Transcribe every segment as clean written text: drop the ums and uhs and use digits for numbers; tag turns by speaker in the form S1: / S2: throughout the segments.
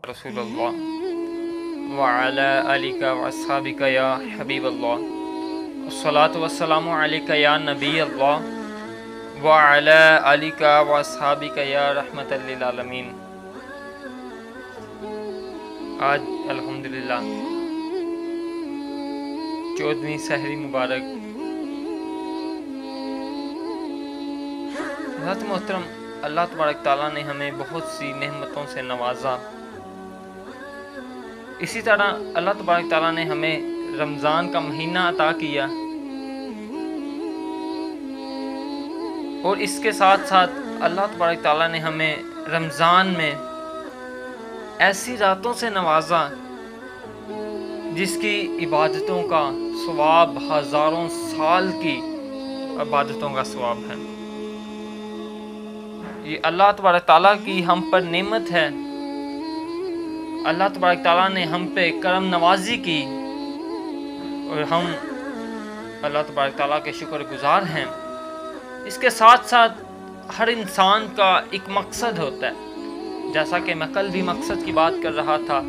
S1: रसूलुल्लाह व अला आलिका व अस्हाबिका या हबीबल्लाह अस्सलातु वस्सलामु अलैका या नबी अल्लाह व अला आलिका व अस्हाबिका या रहमतल लिल आलमीन। आज अल्हम्दुलिल्लाह 14वीं सहरी मुबारक। हज़रत मोहतरम अल्लाह तबारक ताला ने हमें बहुत सी नेमतों से नवाजा। इसी तरह अल्लाह तबारक ताला ने हमें रमज़ान का महीना अता किया और इसके साथ साथ अल्लाह तबारक ताला ने हमें रमज़ान में ऐसी रातों से नवाजा जिसकी इबादतों का सवाब हज़ारों साल की इबादतों का सवाब है। ये अल्लाह तबारक ताला की हम पर नेमत है। अल्लाह तबारक ताला ने हम पे करम नवाजी की और हम अल्लाह तबारक ताला के शुक्रगुजार हैं। इसके साथ साथ हर इंसान का एक मकसद होता है, जैसा कि मैं कल भी मकसद की बात कर रहा था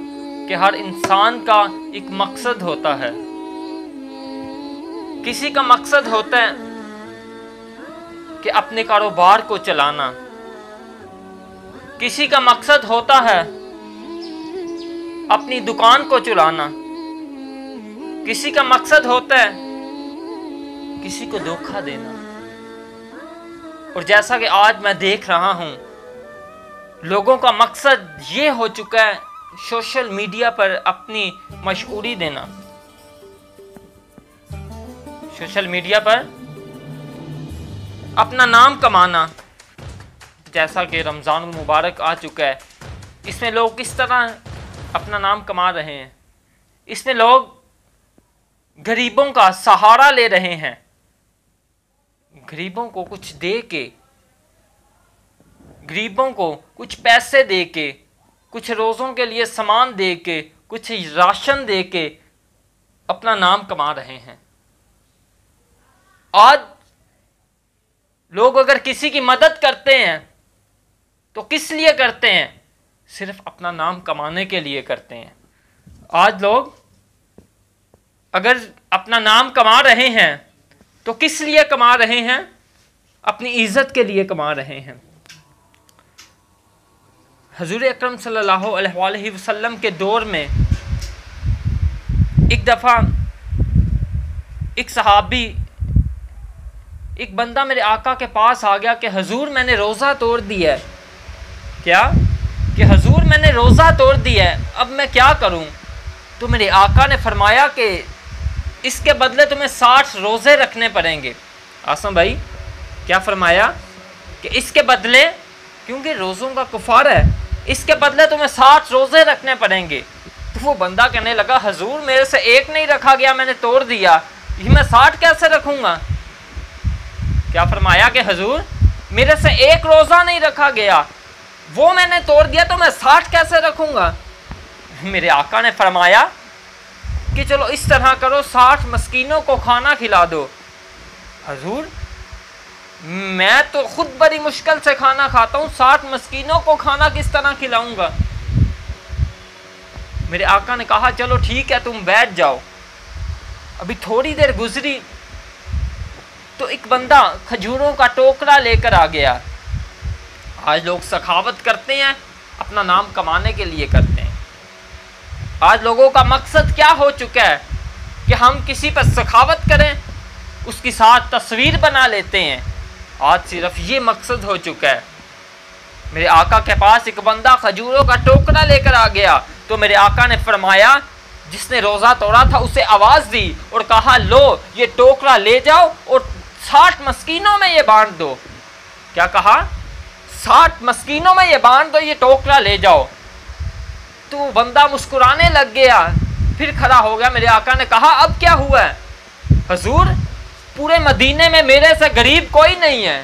S1: कि हर इंसान का एक मकसद होता है। किसी का मकसद होता है कि अपने कारोबार को चलाना, किसी का मकसद होता है अपनी दुकान को चलाना, किसी का मकसद होता है किसी को धोखा देना। और जैसा कि आज मैं देख रहा हूं, लोगों का मकसद ये हो चुका है सोशल मीडिया पर अपनी मशहूरी देना, सोशल मीडिया पर अपना नाम कमाना। जैसा कि रमज़ान मुबारक आ चुका है, इसमें लोग किस तरह अपना नाम कमा रहे हैं। इसमें लोग गरीबों का सहारा ले रहे हैं, गरीबों को कुछ दे के, गरीबों को कुछ पैसे दे के, कुछ रोज़ों के लिए सामान दे के, कुछ राशन दे के अपना नाम कमा रहे हैं। आज लोग अगर किसी की मदद करते हैं तो किस लिए करते हैं? सिर्फ अपना नाम कमाने के लिए करते हैं। आज लोग अगर अपना नाम कमा रहे हैं तो किस लिए कमा रहे हैं? अपनी इज्जत के लिए कमा रहे हैं। हुजूर अकरम सल्लल्लाहु अलैहि वसल्लम के दौर में एक दफ़ा एक सहाबी, एक बंदा मेरे आका के पास आ गया कि हुजूर मैंने रोज़ा तोड़ दिया है। क्या? कि हुजूर मैंने रोज़ा तोड़ दिया है, अब मैं क्या करूं? तो मेरे आका ने फरमाया कि इसके बदले तुम्हें 60 रोज़े रखने पड़ेंगे। आसम भाई क्या फरमाया? कि इसके बदले, क्योंकि रोज़ों का कुफार है, इसके बदले तुम्हें 60 रोज़े रखने पड़ेंगे। तो वो बंदा कहने लगा हुजूर मेरे से एक नहीं रखा गया, मैंने तोड़ दिया, ये मैं 60 कैसे रखूँगा? क्या फरमाया कि हुजूर मेरे से एक रोज़ा नहीं रखा गया, वो मैंने तोड़ दिया, तो मैं 60 कैसे रखूँगा? मेरे आका ने फरमाया कि चलो इस तरह करो, 60 मस्कीनों को खाना खिला दो। हुजूर मैं तो खुद बड़ी मुश्किल से खाना खाता हूँ, 60 मस्कीनों को खाना किस तरह खिलाऊंगा? मेरे आका ने कहा चलो ठीक है तुम बैठ जाओ। अभी थोड़ी देर गुजरी तो एक बंदा खजूरों का टोकरा लेकर आ गया। आज लोग सखावत करते हैं, अपना नाम कमाने के लिए करते हैं। आज लोगों का मकसद क्या हो चुका है कि हम किसी पर सखावत करें, उसकी साथ तस्वीर बना लेते हैं। आज सिर्फ ये मकसद हो चुका है। मेरे आका के पास एक बंदा खजूरों का टोकरा लेकर आ गया तो मेरे आका ने फरमाया, जिसने रोज़ा तोड़ा था उसे आवाज़ दी और कहा लो ये टोकरा ले जाओ और 60 मस्कीनों में ये बांट दो। क्या कहा? 60 मस्कीनों में ये बांट दो, ये टोकरा ले जाओ। तो बंदा मुस्कुराने लग गया, फिर खड़ा हो गया। मेरे आका ने कहा अब क्या हुआ है? हुजूर पूरे मदीने में मेरे से गरीब कोई नहीं है,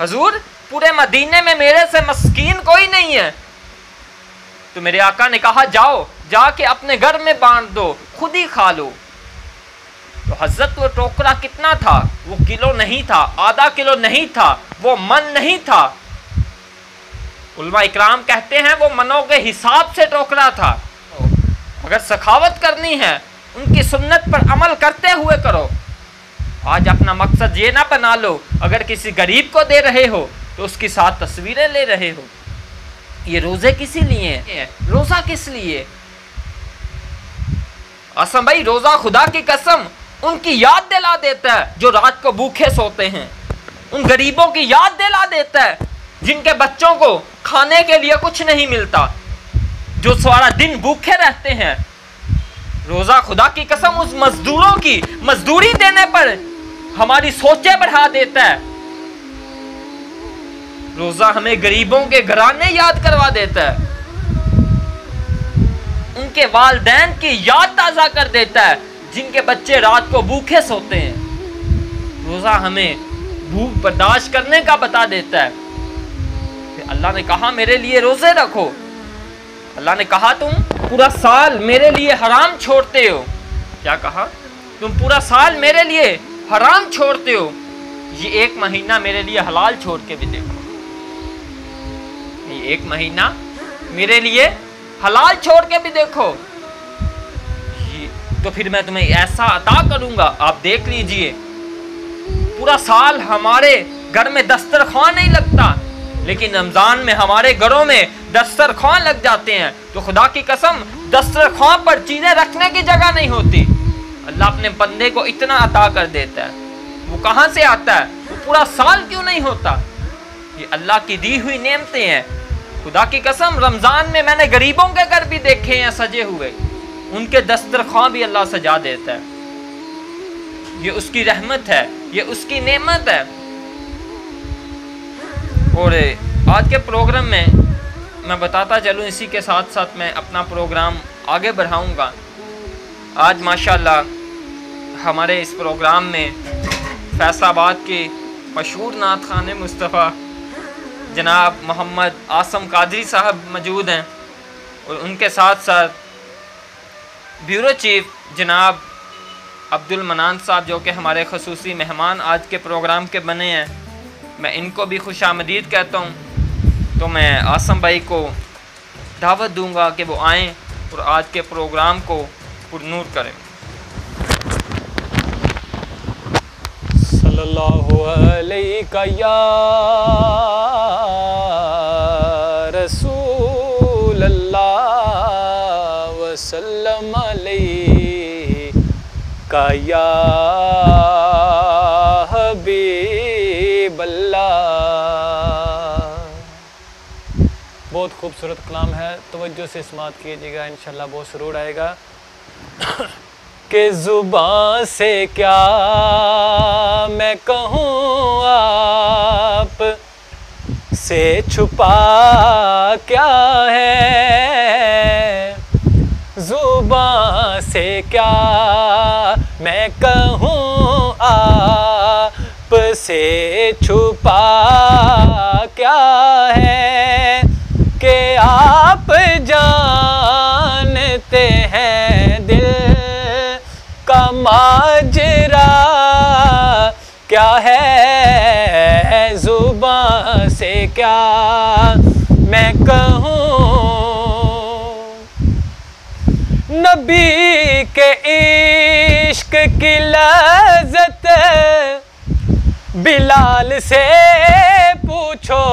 S1: हुजूर पूरे मदीने में मेरे से मस्कीन कोई नहीं है। तो मेरे आका ने कहा जाओ जाके अपने घर में बांट दो, खुद ही खा लो। तो हजरत वो टोकरा कितना था? वो किलो नहीं था, आधा किलो नहीं था, वो मन नहीं था। उलमा इकराम कहते हैं वो मनों के हिसाब से टोकरा था। अगर सखावत करनी है उनकी सुन्नत पर अमल करते हुए करो। आज अपना मकसद ये ना बना लो अगर किसी गरीब को दे रहे हो तो उसके साथ तस्वीरें ले रहे हो। ये रोजे किस लिए हैं? रोजा किस लिए? असम भाई, रोजा खुदा की कसम उनकी याद दिला देता है जो रात को भूखे सोते हैं। उन गरीबों की याद दिला देता है जिनके बच्चों को खाने के लिए कुछ नहीं मिलता, जो सारा दिन भूखे रहते हैं। रोजा खुदा की कसम उस मजदूरों की मजदूरी देने पर हमारी सोचें बढ़ा देता है। रोजा हमें गरीबों के घराने याद करवा देता है, उनके वालिदैन की याद ताजा कर देता है जिनके बच्चे रात को भूखे सोते हैं। रोजा हमें भूख बर्दाश्त करने का बता देता है। फिर अल्लाह ने कहा मेरे लिए रोजे रखो। अल्लाह ने कहा तुम पूरा साल मेरे लिए हराम छोड़ते हो। क्या कहा? तुम पूरा साल मेरे लिए हराम छोड़ते हो, ये एक महीना मेरे लिए हलाल छोड़ के भी देखो। ये एक महीना मेरे लिए हलाल छोड़ के भी देखो, तो फिर मैं तुम्हें ऐसा अता करूंगा। आप देख लीजिए, पूरा साल हमारे घर में दस्तरखान नहीं लगता, लेकिन रमजान में हमारे घरों में दस्तरखान लग जाते हैं। तो खुदा की कसम दस्तरखान पर चीजें रखने की जगह नहीं होती। अल्लाह अपने बंदे को इतना अता कर देता है। वो कहां से आता है? वो पूरा साल क्यों नहीं होता? ये अल्लाह की दी हुई नेमतें हैं। खुदा की कसम रमजान में मैंने गरीबों के घर भी देखे हैं सजे हुए, उनके दस्तरखान भी अल्लाह सजा देता है। ये उसकी रहमत है, ये उसकी नेमत है। और आज के प्रोग्राम में मैं बताता चलूँ, इसी के साथ साथ मैं अपना प्रोग्राम आगे बढ़ाऊँगा। आज माशाल्लाह हमारे इस प्रोग्राम में फैसलाबाद के मशहूर नात खाने मुस्तफ़ा जनाब मोहम्मद आसम कादरी साहब मौजूद हैं, और उनके साथ साथ ब्यूरो चीफ जनाब अब्दुल मनान साहब जो कि हमारे खसूसी मेहमान आज के प्रोग्राम के बने हैं। मैं इनको भी खुशामदीद कहता हूँ। तो मैं आसम भाई को दावत दूंगा कि वो आएँ और आज के प्रोग्राम को पुरनूर करें।
S2: सल्लल्लाहु अलैका या रसूल अल्लाह वसल्लम अलैका या हबीब अल्लाह। बहुत खूबसूरत कलाम है, तवज्जो से इस्मात कीजिएगा, इंशाल्लाह बहुत सुरूर आएगा। कि ज़ुबान से क्या मैं कहूँ आप से छुपा क्या है, ज़ुबान से क्या मैं कहूँ आप से छुपा क्या है, कि आप जानते हैं दिल का माजरा क्या है, ज़ुबान से क्या मैं कहूँ। नबी के इश्क की लज़्ज़त बिलाल से पूछो,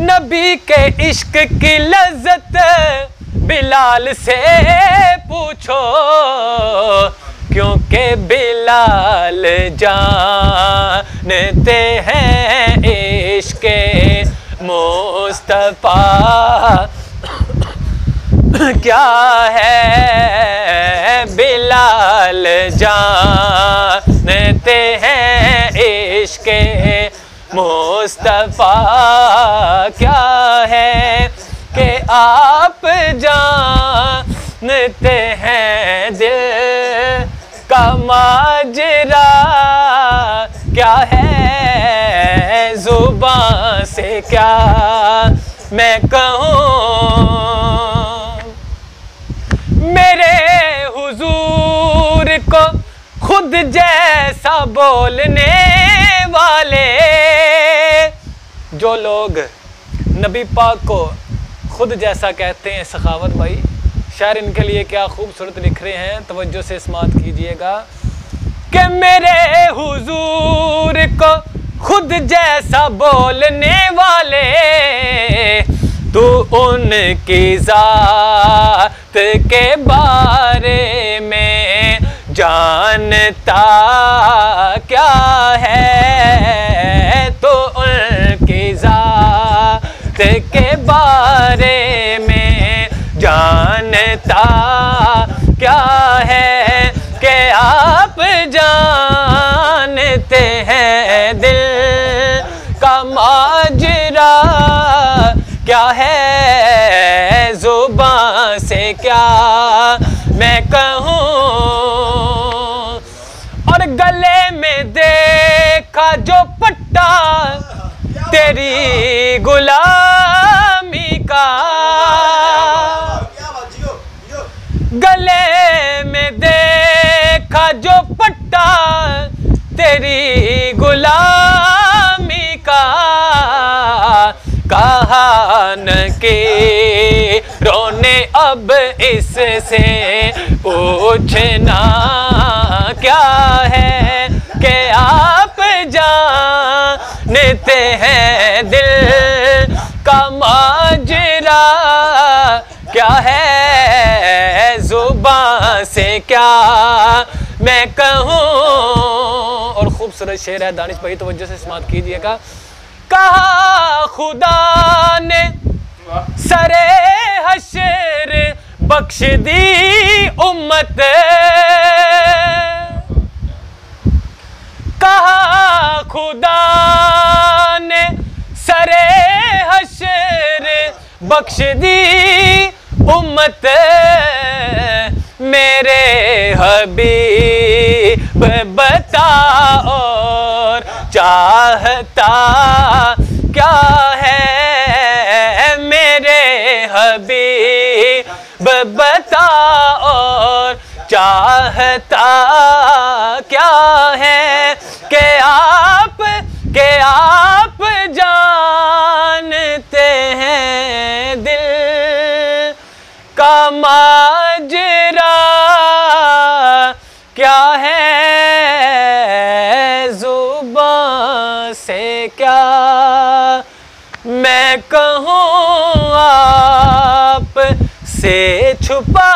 S2: नबी के इश्क की लज़्ज़त बिलाल से पूछो, क्योंकि बिलाल जानते हैं इश्क़ मुस्तफ़ा क्या है, बिलाल जानते हैं इश्क़ मुस्तफ़ा क्या है, कि आप जानते हैं दिल का माजरा क्या है, ज़ुबान से क्या मैं कहूँ। मेरे हुजूर को खुद जैसा बोलने वाले जो लोग नबी पाक को खुद जैसा कहते हैं, सखावत भाई शायर इनके लिए क्या खूबसूरत लिख रहे हैं, तवज्जो से समात कीजिएगा कि मेरे हुजूर को खुद जैसा बोलने वाले तू उनकी ज़ात के बारे में जानता क्या है, तो उनकी ज़ात के बारे में जानता क्या है कि आप जानते हैं दिल का माजरा क्या है, जुबान से क्या मैं कहूँ। और गले में देखा जो पट्टा तेरी गुलामी का, गले में देखा जो पट्टा तेरी गुलामी का, कहा न के रोने अब इससे पूछना क्या है कि आप जानते हैं दिल का माजरा क्या है, जुबान से क्या मैं कहूँ। और खूबसूरत शेर है दानिश भाई, तवज्जो से समात कीजिएगा। कहा खुदा ने सरे हशर बख्श दी उम्मत, कहा खुदा ने सरे हशर बख्श दी उम्मत, मेरे हबीब बता और चाहता क्या है, मेरे हबीब बता और चाहता क्या है कि आप जानते हैं दिल का माजरा क्या है, जुबान से क्या मैं कहूँ, आप से छुपा